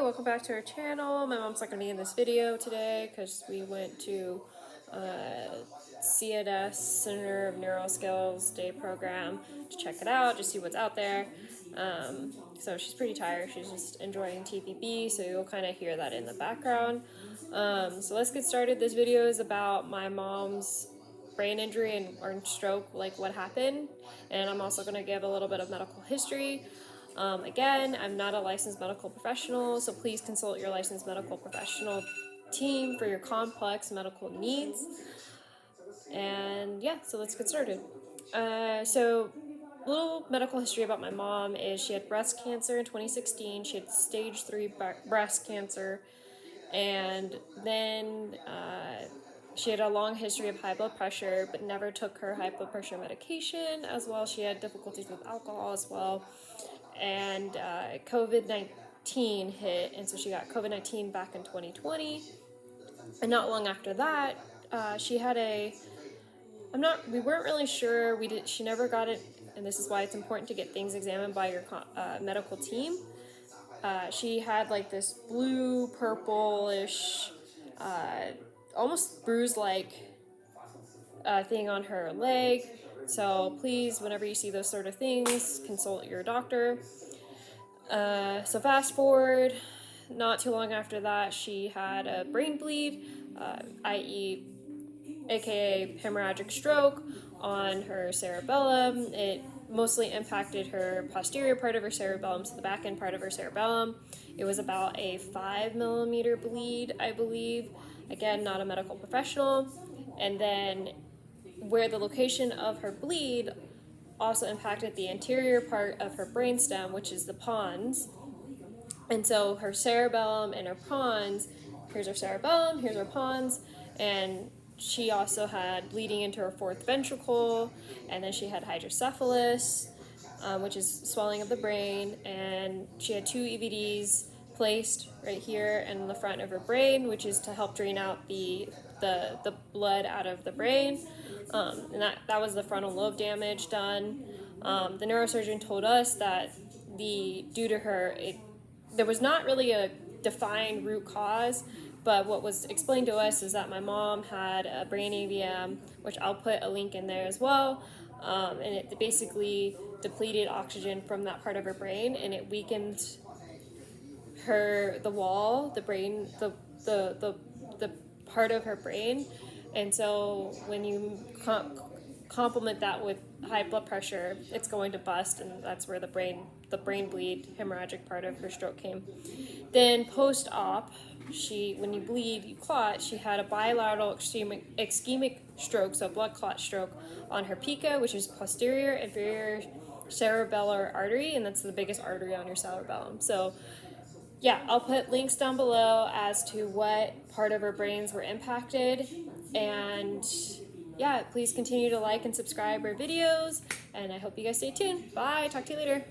welcome back to our channel. My mom's not going to be in this video today because we went to CNS Center of Neural Skills Day program to check it out, just see what's out there. So she's pretty tired. She's just enjoying TPB, so you'll kind of hear that in the background. So let's get started. This video is about my mom's brain injury or stroke, like what happened, and I'm also going to give a little bit of medical history. Again, I'm not a licensed medical professional, so please consult your licensed medical professional team for your complex medical needs. And yeah, so let's get started. So little medical history about my mom is she had breast cancer in 2016. She had stage 3 breast cancer, and then she had a long history of high blood pressure, but never took her high blood pressure medication. As well, she had difficulties with alcohol as well. And COVID-19 hit, and so she got COVID-19 back in 2020. And not long after that, she had we weren't really sure. She never got it, and this is why it's important to get things examined by your medical team. She had like this blue, purplish, almost bruise-like thing on her leg. So please, whenever you see those sort of things, consult your doctor. So fast forward, not too long after that, she had a brain bleed, aka hemorrhagic stroke, on her cerebellum. It mostly impacted her posterior part of her cerebellum, so the back end part of her cerebellum. It was about a 5 millimeter bleed, I believe. Again, not a medical professional. And then where the location of her bleed also impacted the anterior part of her brainstem, which is the pons. And so her cerebellum and her pons, here's her cerebellum, here's her pons, and she also had bleeding into her fourth ventricle, and then she had hydrocephalus, which is swelling of the brain, and she had 2 EVDs placed right here in the front of her brain, which is to help drain out the blood out of the brain. And that was the frontal lobe damage done. The neurosurgeon told us that due to her, there was not really a defined root cause, but what was explained to us is that my mom had a brain AVM, which I'll put a link in there as well, and it basically depleted oxygen from that part of her brain, and it weakened the part of her brain. And so when you complement that with high blood pressure, it's going to bust, and that's where the brain bleed, hemorrhagic part of her stroke came. Then post-op, when you bleed, you clot, she had a bilateral ischemic stroke, so blood clot stroke, on her PICA, which is posterior inferior cerebellar artery, and that's the biggest artery on your cerebellum. So yeah, I'll put links down below as to what part of her brains were impacted. And yeah, please continue to like and subscribe our videos, and I hope you guys stay tuned. Bye, talk to you later.